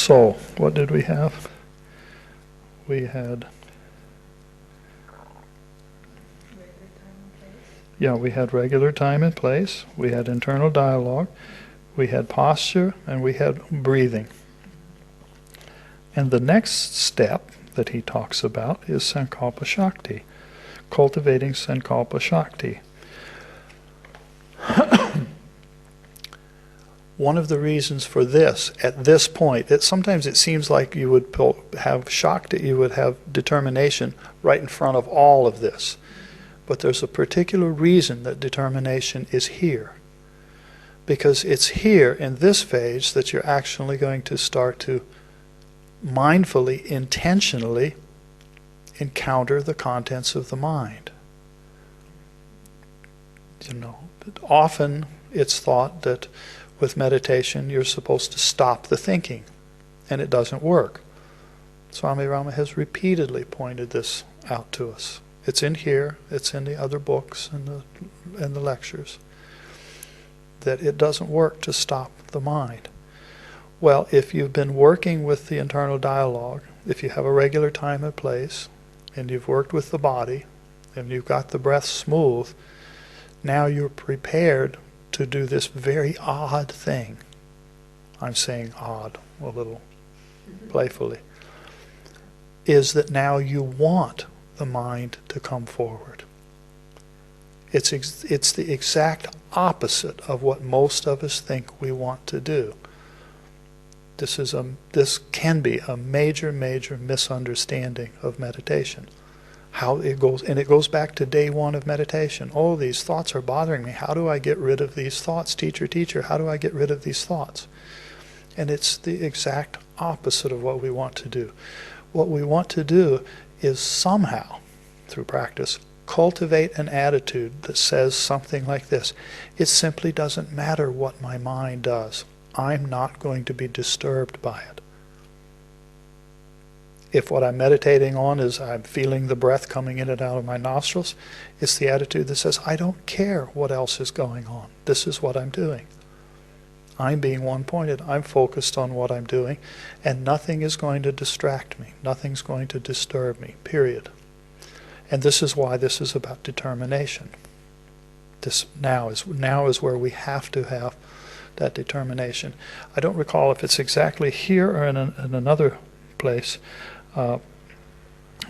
So, what did we have? We had... Yeah, we had regular time and place, we had internal dialogue, we had posture, and we had breathing. And the next step that he talks about is sankalpa shakti, cultivating sankalpa shakti. One of the reasons for this, at this point, sometimes it seems like you would have shakti, you would have determination right in front of all of this. But there's a particular reason that determination is here. Because it's here in this phase that you're actually going to start to mindfully, intentionally encounter the contents of the mind. You know, often it's thought that with meditation you're supposed to stop the thinking, and it doesn't work. Swami Rama has repeatedly pointed this out to us. It's in here, it's in the other books and the lectures, that it doesn't work to stop the mind. Well, if you've been working with the internal dialogue, if you have a regular time and place, and you've worked with the body, and you've got the breath smooth, now you're prepared to do this very odd thing. I'm saying odd a little playfully. Is that now you want the mind to come forward. It's the exact opposite of what most of us think we want to do. This can be a major misunderstanding of meditation. How it goes, and it goes back to day one of meditation. Oh, these thoughts are bothering me. How do I get rid of these thoughts? Teacher, how do I get rid of these thoughts? And it's the exact opposite of what we want to do. What we want to do is somehow, through practice, cultivate an attitude that says something like this: it simply doesn't matter what my mind does. I'm not going to be disturbed by it. If what I'm meditating on is I'm feeling the breath coming in and out of my nostrils, it's the attitude that says, I don't care what else is going on. This is what I'm doing. I'm being one-pointed. I'm focused on what I'm doing, and nothing is going to distract me. Nothing's going to disturb me, period. And this is why this is about determination. This now is where we have to have that determination. I don't recall if it's exactly here or in another place, but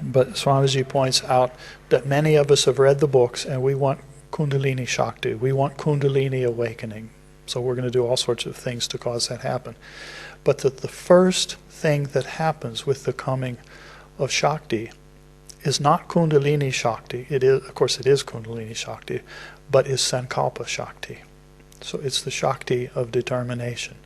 Swamiji points out that many of us have read the books and we want Kundalini Shakti. We want Kundalini awakening. So we're going to do all sorts of things to cause that happen. But that the first thing that happens with the coming of Shakti is not Kundalini Shakti. It is, of course it is Kundalini Shakti, but is Sankalpa Shakti. So it's the Shakti of determination.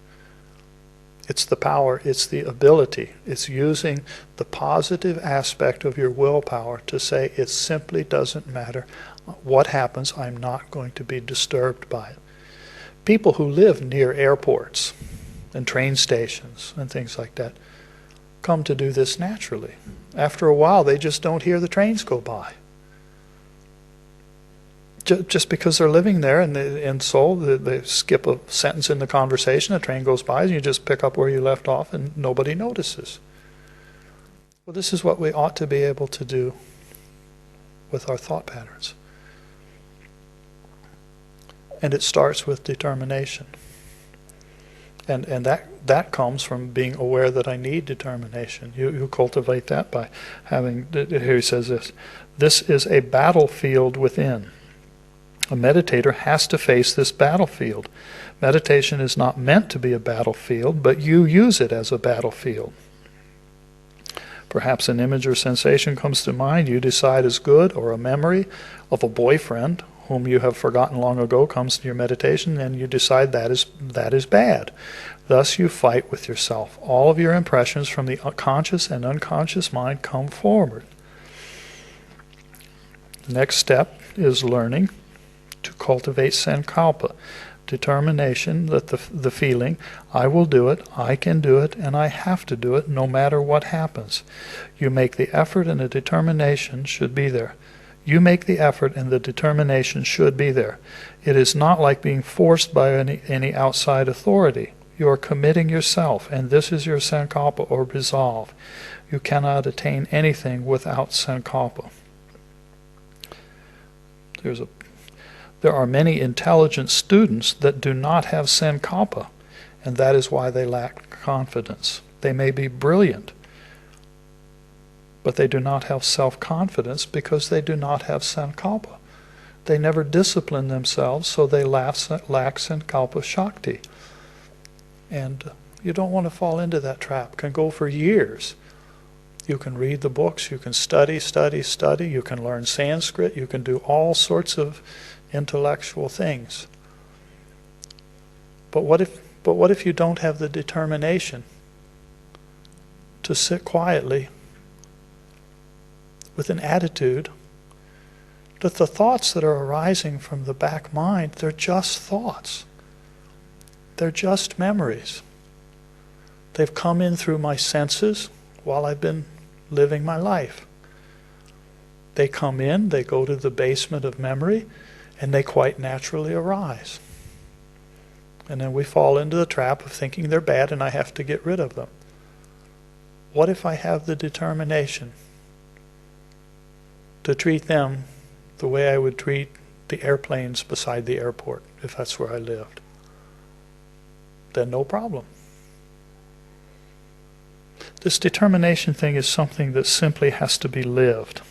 It's the power, it's the ability. It's using the positive aspect of your willpower to say it simply doesn't matter what happens, I'm not going to be disturbed by it. People who live near airports and train stations and things like that come to do this naturally. After a while, they just don't hear the trains go by. Just because they're living there, and in Seoul, they skip a sentence in the conversation, a train goes by, and you just pick up where you left off, and nobody notices. Well, this is what we ought to be able to do with our thought patterns. And it starts with determination. And that comes from being aware that I need determination. You cultivate that by having, here he says this is a battlefield within. A meditator has to face this battlefield. Meditation is not meant to be a battlefield, but you use it as a battlefield. Perhaps an image or sensation comes to mind you decide is good, or a memory of a boyfriend whom you have forgotten long ago comes to your meditation, and you decide that is bad. Thus you fight with yourself. All of your impressions from the conscious and unconscious mind come forward. The next step is learning to cultivate sankalpa, determination that the feeling, I will do it, I can do it, and I have to do it no matter what happens. You make the effort and the determination should be there. You make the effort and the determination should be there. It is not like being forced by any outside authority. You are committing yourself, and this is your sankalpa or resolve. You cannot attain anything without sankalpa. There are many intelligent students that do not have sankalpa, and that is why they lack confidence. They may be brilliant, but they do not have self-confidence because they do not have sankalpa. They never discipline themselves, so they lack sankalpa shakti. And you don't want to fall into that trap. It can go for years. You can read the books, you can study, you can learn Sanskrit, you can do all sorts of intellectual things. But what if you don't have the determination to sit quietly with an attitude that the thoughts that are arising from the back mind, they're just thoughts. They're just memories. They've come in through my senses while I've been living my life. They come in, they go to the basement of memory, and they quite naturally arise. And then we fall into the trap of thinking they're bad and I have to get rid of them. What if I have the determination to treat them the way I would treat the airplanes beside the airport, if that's where I lived? Then no problem. This determination thing is something that simply has to be lived.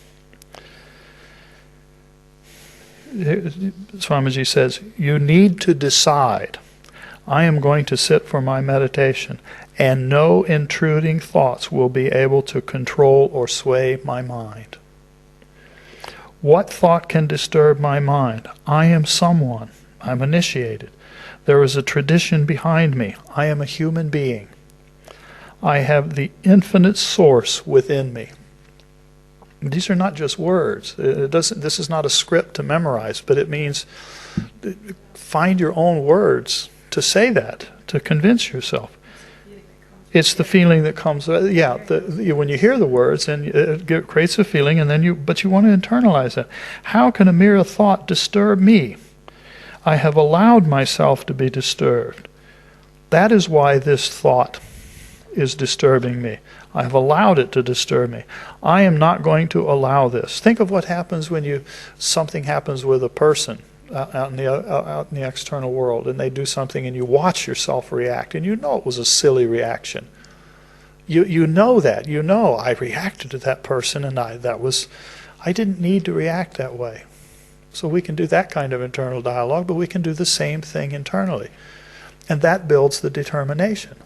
Swamiji says, you need to decide, I am going to sit for my meditation, and no intruding thoughts will be able to control or sway my mind. What thought can disturb my mind? I am someone. I'm initiated. There is a tradition behind me. I am a human being. I have the infinite source within me. These are not just words. This is not a script to memorize, but it means find your own words to say that, to convince yourself. It's the feeling that comes. When you hear the words, and it creates a feeling, and then but you want to internalize that. How can a mere thought disturb me? I have allowed myself to be disturbed. That is why this thought is disturbing me. I have allowed it to disturb me. I am not going to allow this. Think of what happens when something happens with a person out in the external world, and they do something, and you watch yourself react, and you know it was a silly reaction. You know that. You know I reacted to that person, and I didn't need to react that way. So we can do that kind of internal dialogue, but we can do the same thing internally. And that builds the determination.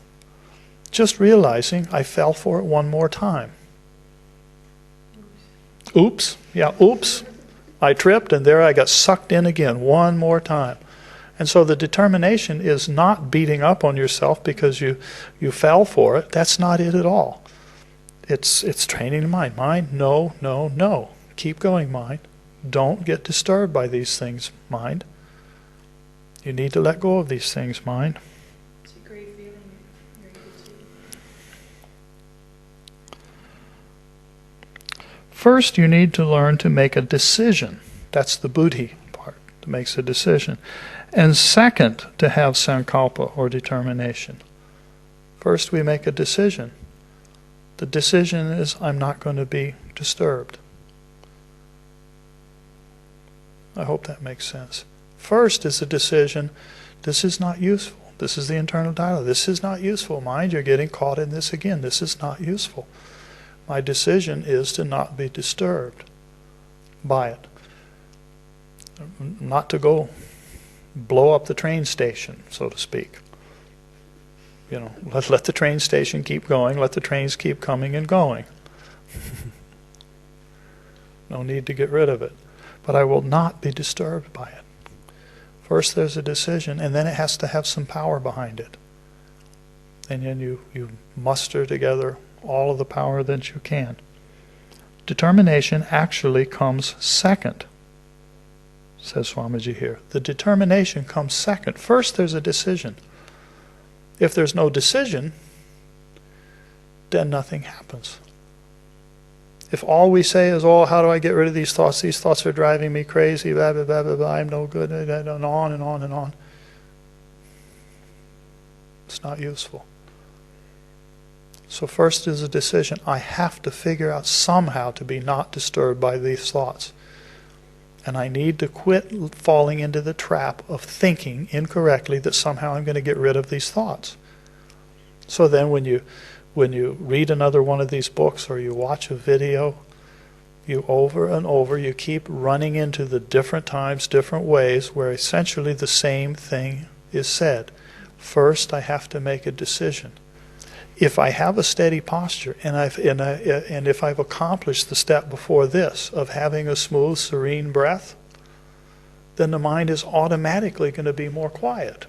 Just realizing I fell for it one more time. Oops. Yeah, oops. I tripped, and there I got sucked in again one more time. And so the determination is not beating up on yourself because you fell for it. That's not it at all. It's training the mind. Mind, no, no, no. Keep going, mind. Don't get disturbed by these things, mind. You need to let go of these things, mind. It's a great feeling. You're able to. First, you need to learn to make a decision. That's the buddhi part, that makes a decision. And second, to have sankalpa or determination. First, we make a decision. The decision is, I'm not going to be disturbed. I hope that makes sense. First is a decision, this is not useful. This is the internal dialogue. This is not useful. Mind, you're getting caught in this again. This is not useful. My decision is to not be disturbed by it. Not to go blow up the train station, so to speak. Let the train station keep going. Let the trains keep coming and going. No need to get rid of it. But I will not be disturbed by it. First there's a decision, and then it has to have some power behind it. And then you muster together all of the power that you can. Determination actually comes second, says Swamiji here. The determination comes second. First there's a decision. If there's no decision, then nothing happens. If all we say is, how do I get rid of these thoughts? These thoughts are driving me crazy, blah, blah, blah, blah, blah, I'm no good, and on and on and on. It's not useful. So first is a decision. I have to figure out somehow to be not disturbed by these thoughts. And I need to quit falling into the trap of thinking incorrectly that somehow I'm going to get rid of these thoughts. So then when you read another one of these books or you watch a video, you over and over, you keep running into the different times, different ways where essentially the same thing is said. First, I have to make a decision. If I have a steady posture and if I've accomplished the step before this of having a smooth, serene breath, then the mind is automatically going to be more quiet.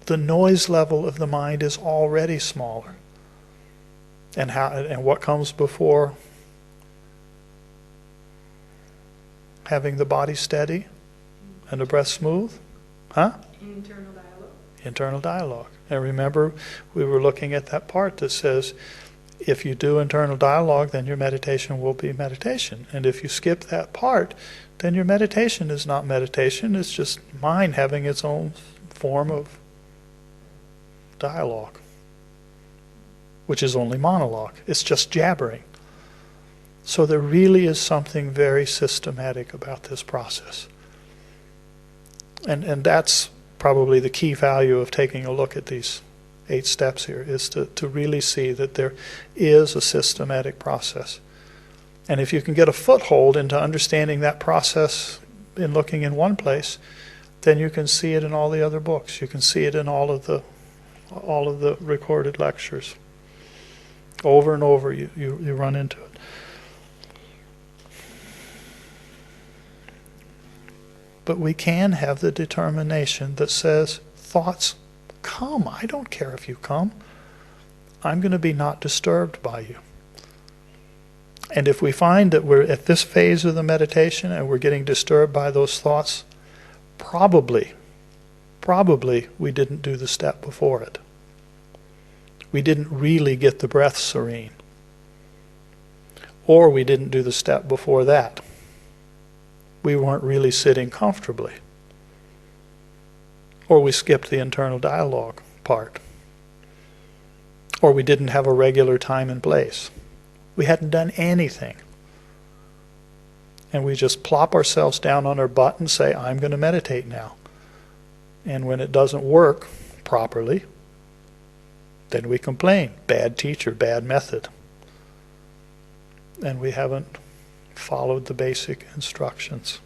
The noise level of the mind is already smaller. And what comes before having the body steady and the breath smooth? Internal dialogue. Internal dialogue. And remember, we were looking at that part that says, if you do internal dialogue, then your meditation will be meditation. And if you skip that part, then your meditation is not meditation. It's just mind having its own form of dialogue, which is only monologue. It's just jabbering. So there really is something very systematic about this process. And that's probably the key value of taking a look at these 8 steps here, is to really see that there is a systematic process. And if you can get a foothold into understanding that process in looking in one place, then you can see it in all the other books. You can see it in all of the recorded lectures. Over and over you run into it. But we can have the determination that says, thoughts come. I don't care if you come. I'm going to be not disturbed by you. And if we find that we're at this phase of the meditation and we're getting disturbed by those thoughts, probably we didn't do the step before it. We didn't really get the breath serene. Or we didn't do the step before that. We weren't really sitting comfortably. Or we skipped the internal dialogue part. Or we didn't have a regular time and place. We hadn't done anything. And we just plop ourselves down on our butt and say, I'm going to meditate now. And when it doesn't work properly, then we complain. Bad teacher, bad method. And we haven't followed the basic instructions.